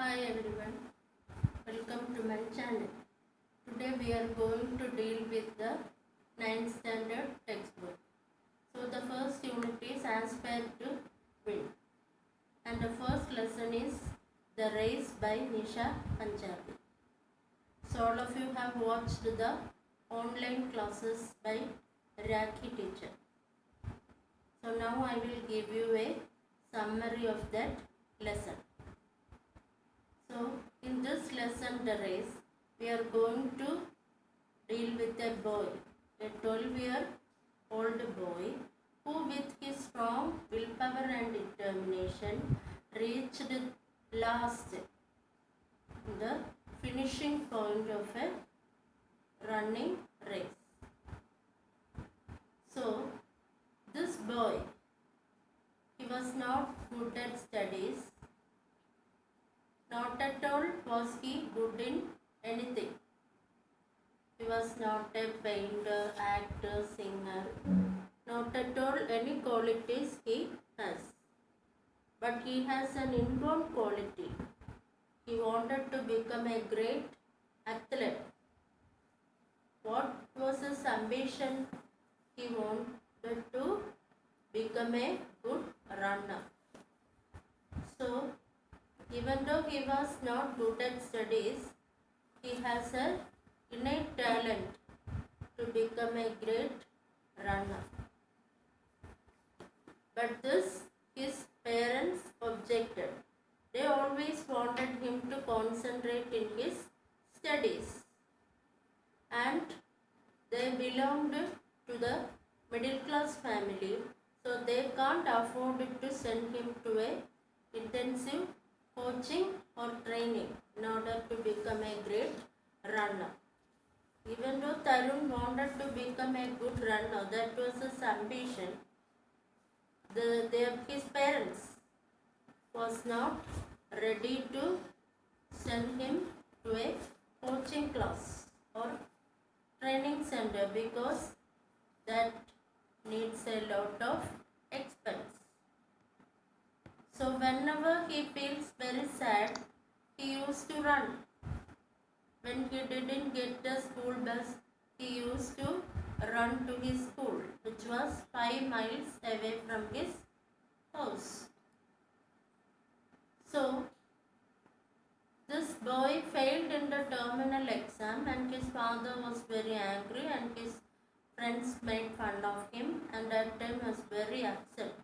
Hi everyone, welcome to my channel. Today we are going to deal with the 9th standard textbook. So the first unit is Aspire to Win, and the first lesson is The Race by Nisha Panjabi. So all of you have watched the online classes by Raki teacher. So now I will give you a summary of that lesson. So in this lesson, The Race, we are going to deal with a boy, a 12-year-old boy who with his strong willpower and determination reached last, the finishing point of a running race. So this boy, he was not good at studies, not at all was he good in anything. He was not a painter, actor, singer, not at all any qualities he has. But he has an inborn quality. He wanted to become a great athlete. What was his ambition? He wanted to become a good runner. So, even though he was not good at studies, he has an innate talent to become a great runner. But this his parents objected. They always wanted him to concentrate in his studies, and they belonged to the middle class family, so they can't afford to send him to a intensive coaching or training in order to become a great runner. Even though Tarun wanted to become a good runner, that was his ambition, his parents was not ready to send him to a coaching class or training center because that needs a lot of expense. So whenever he feels very sad, he used to run. When he didn't get the school bus, he used to run to his school, which was 5 miles away from his house. So this boy failed in the terminal exam, and his father was very angry, and his friends made fun of him, and that time was very upset.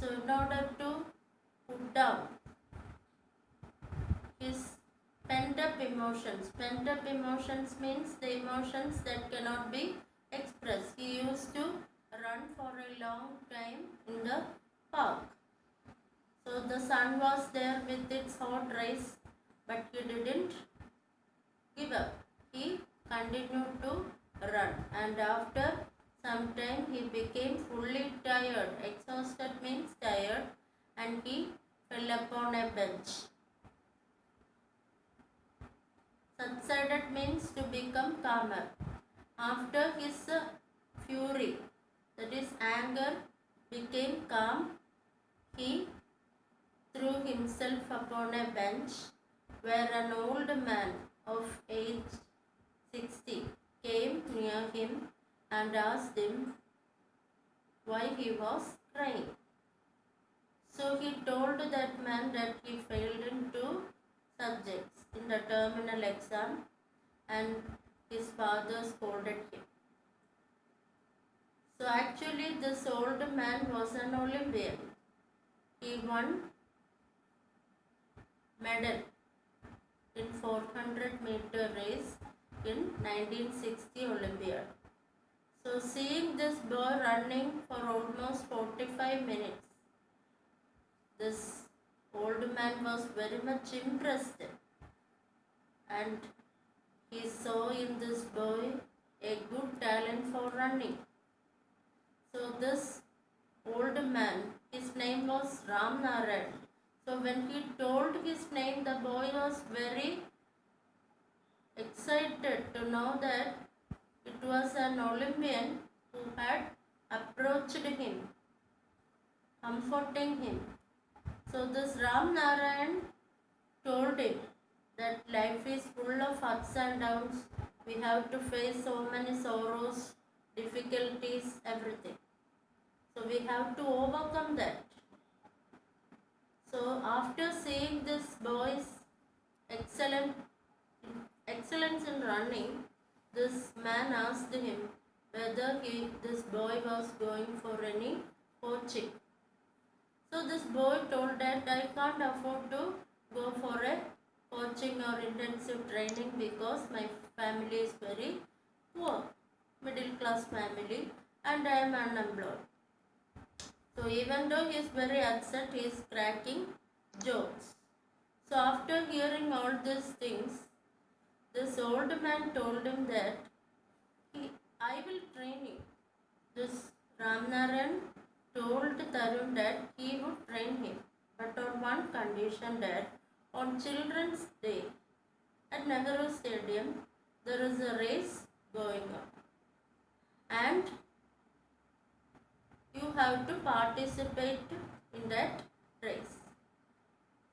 So in order to put down his pent up emotions means the emotions that cannot be expressed, he used to run for a long time in the park. So the sun was there with its hot rays, but he didn't give up. He continued to run, and after some time he became fully tired. Exhausted means tired, and he fell upon a bench. Subsided means to become calmer. After his fury, that is anger, became calm, he threw himself upon a bench where an old man of age 60 came near him and asked him why he was crying. So he told that man that he failed in 2 subjects in the terminal exam, and his father scolded him. So actually this old man was an Olympian. He won medal in 400-meter race in 1960 Olympiad. So seeing this boy running for almost 45 minutes, this old man was very much impressed, and he saw in this boy a good talent for running. So this old man, his name was Ram Narayan. So when he told his name, the boy was very excited to know that it was an Olympian who had approached him, comforting him. So this Ram Narayan told him that life is full of ups and downs. We have to face so many sorrows, difficulties, everything. So we have to overcome that. So after seeing this boy's excellent excellence in running, this man asked him whether this boy was going for any coaching. So this boy told that I can't afford to go for a coaching or intensive training because my family is very poor, middle class family, and I am unemployed. So even though he is very upset, he is cracking jokes. So after hearing all these things, this old man told him that I will train you. This Ramnarayan told Tarun that he would train him, but on one condition, that on Children's Day at Nehru Stadium there is a race going on and you have to participate in that race.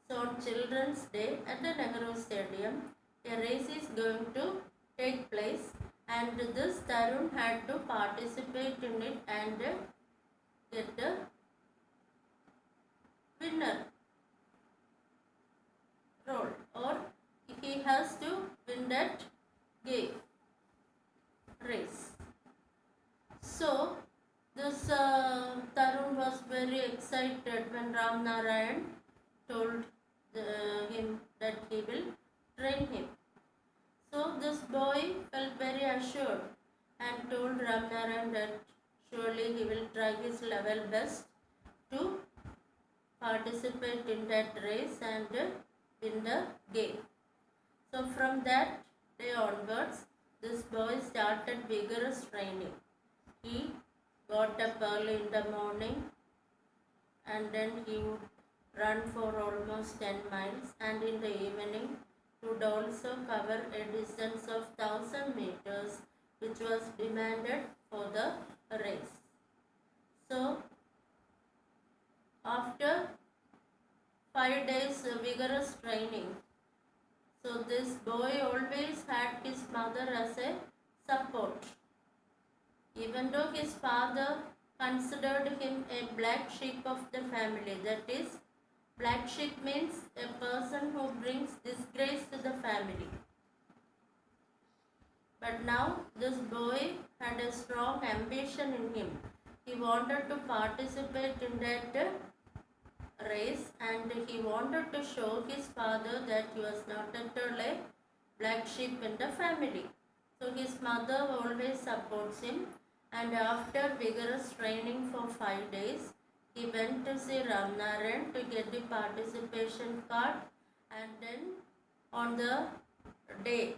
So on Children's Day at the Nehru Stadium, a race is going to take place and this Tarun had to participate in it and get the winner role, or he has to win that game race. So this Tarun was very excited when Ramnarayan told him that he will train him. So this boy felt very assured and told Ramnarayan that surely he will try his level best to participate in that race and win the game. So from that day onwards, this boy started vigorous training. He got up early in the morning and then he would run for almost 10 miles, and in the evening would also cover a distance of 1000 meters, which was demanded for the race. So after 5 days vigorous training, so this boy always had his mother as a support. Even though his father considered him a black sheep of the family, that is, black sheep means a person who brings disgrace to the family. But now this boy had a strong ambition in him. He wanted to participate in that race and he wanted to show his father that he was not at all a black sheep in the family. So his mother always supports him, and after vigorous training for 5 days, he went to see Ramnarayan to get the participation card, and then on the day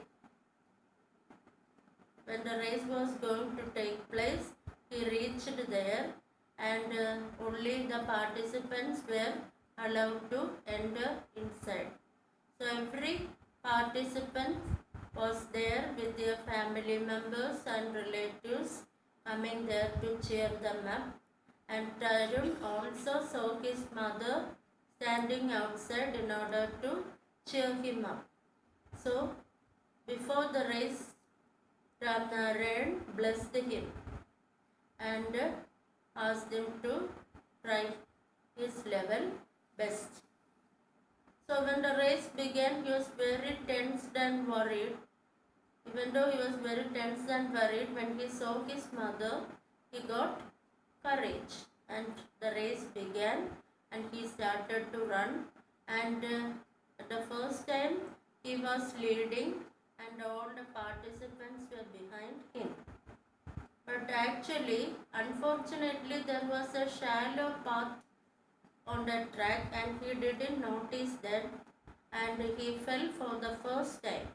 when the race was going to take place, he reached there and only the participants were allowed to enter inside. So every participant was there with their family members and relatives coming there to cheer them up, and Tarun also saw his mother standing outside in order to cheer him up. So before the race, Ramnarayan blessed him and asked him to try his level best. So when the race began, he was very tensed and worried. Even though he was very tense and worried, when he saw his mother, he got courage and the race began and he started to run, and the first time he was leading and all the participants were behind him. But actually, unfortunately, there was a shallow path on that track and he didn't notice that, and he fell for the first time.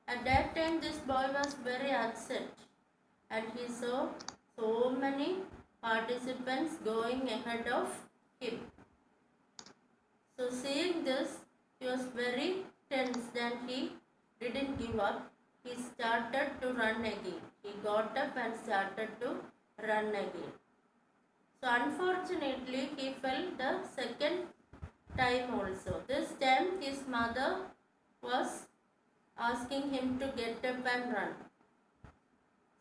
At that time, this boy was very upset and he saw so many participants going ahead of him. So seeing this, he was very tense and he didn't give up. He started to run again. He got up and started to run again. So unfortunately, he fell the second time also. This time his mother was asking him to get up and run.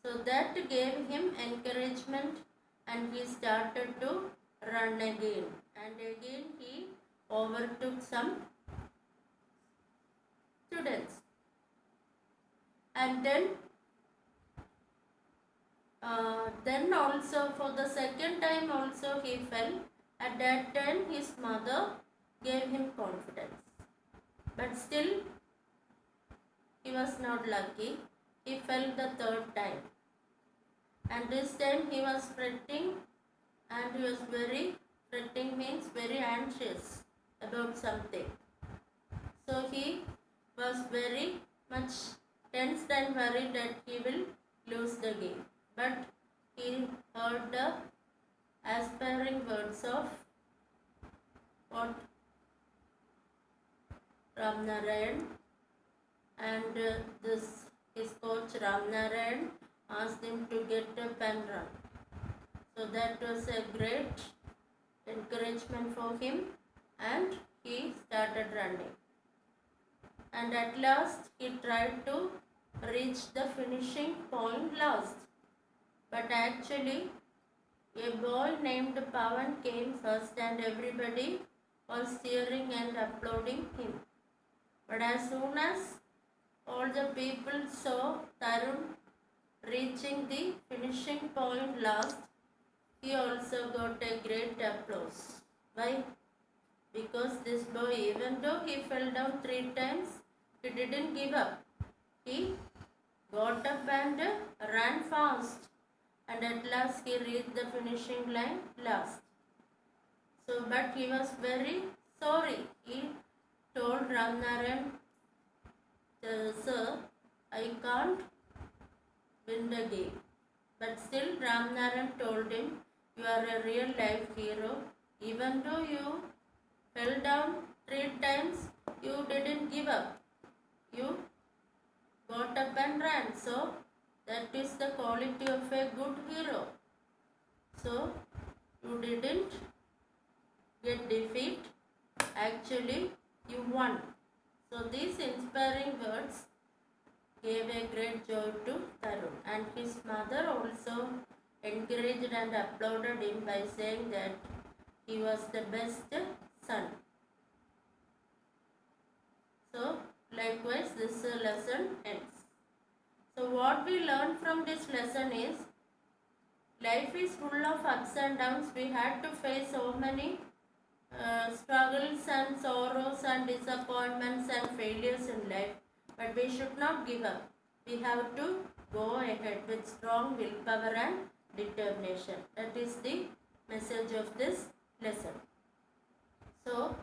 So that gave him encouragement and he started to run again. And again he overtook some students. And then also for the second time also he fell. At that time his mother gave him confidence. But still he was not lucky. He fell the third time. And this time he was fretting, and he was fretting means very anxious about something. So he was very much tensed and worried that he will lose the game. But he heard the aspiring words of what? Ramnarayan, and his coach Ramnarayan asked him to get up and run. So that was a great encouragement for him, and he started running. And at last he tried to reach the finishing point last. But actually a boy named Pawan came first and everybody was cheering and applauding him. But as soon as all the people saw Tarun reaching the finishing point last, he also got a great applause. Why? Because this boy, even though he fell down 3 times, he didn't give up. He got up and ran fast, and at last he reached the finishing line last. So, but he was very sorry. He told Ramnarayan, sir, I can't win the game. But still Ramnarayan told him, you are a real life hero. Even though you fell down 3 times, you didn't give up. You got up and ran. So that is the quality of a good hero. So you didn't get defeat. Actually, you won. So these inspiring words gave a great joy to Tarun, and his mother also encouraged and applauded him by saying that he was the best son. So likewise this lesson ends. So what we learn from this lesson is life is full of ups and downs. We had to face so many struggles and sorrows and disappointments and failures in life, but we should not give up. We have to go ahead with strong willpower and determination. That is the message of this lesson. So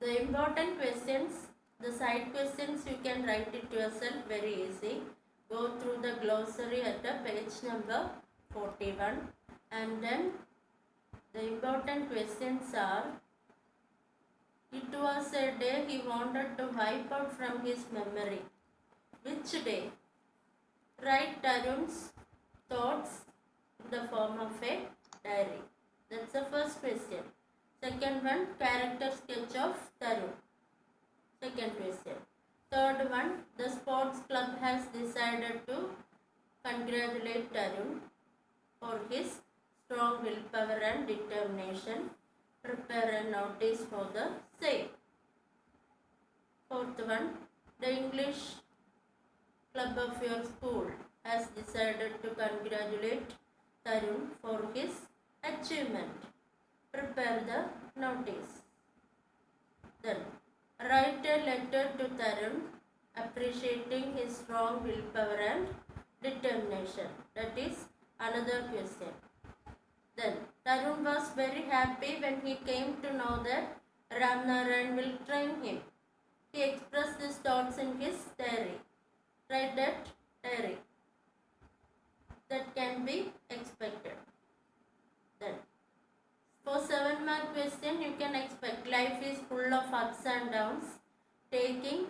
the important questions, the side questions, you can write it yourself, very easy. Go through the glossary at the page number 41, and then the important questions are: it was a day he wanted to wipe out from his memory. Which day? Write Tarun's thoughts in the form of a diary. That's the first question. Second one, character sketch of Tarun. Second question. Third one, the sports club has decided to congratulate Tarun for his strong willpower and determination. Prepare a notice for the same. Fourth one, the English club of your school has decided to congratulate Tarun for his achievement. Prepare the notice. Then write a letter to Tarun appreciating his strong willpower and determination. That is another question. Then Tarun was very happy when he came to know that Ramnarayan will train him. He expressed his thoughts in his diary. Write that diary. That can be expected. Then for 7 mark question, you can expect life is full of ups and downs. Taking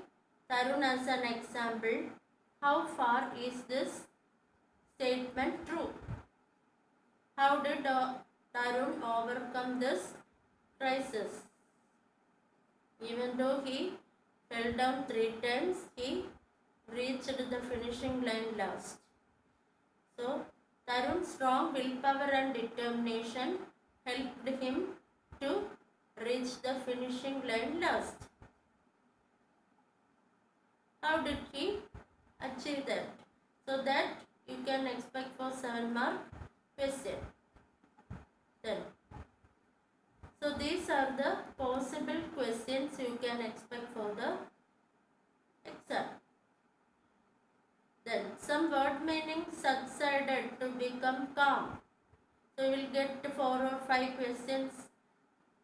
Tarun as an example, how far is this statement true? How did Tarun overcome this crisis? Even though he fell down 3 times, he reached the finishing line last. So, Tarun's strong willpower and determination helped him to reach the finishing line last. How did he achieve that? So that you can expect for 7-mark question. Then, so these are the possible questions you can expect for the exam. Then some word meaning subsided to become calm. So you will get 4 or 5 questions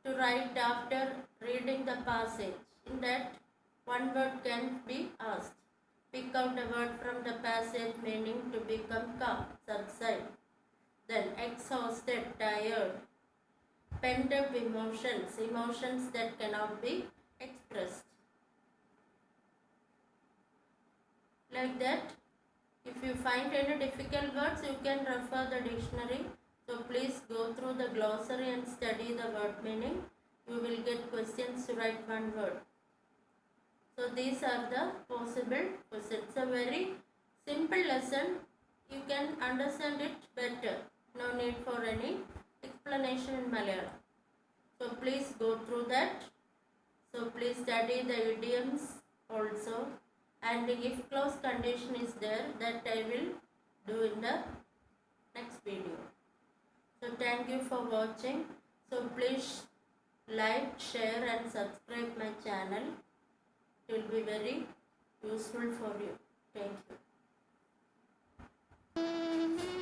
to write after reading the passage. In that, one word can be asked. Pick out a word from the passage meaning to become calm, subside. Then exhausted, tired. Pent up emotions, emotions that cannot be expressed. Like that, if you find any difficult words, you can refer the dictionary. So please go through the glossary and study the word meaning. You will get questions to write one word. So these are the possible questions. It's a very simple lesson. You can understand it better. No need for any explanation in Malayalam. So please go through that. So please study the idioms also. And if close condition is there, that I will do in the next video. So thank you for watching. So please like, share and subscribe my channel. It will be very useful for you. Thank you.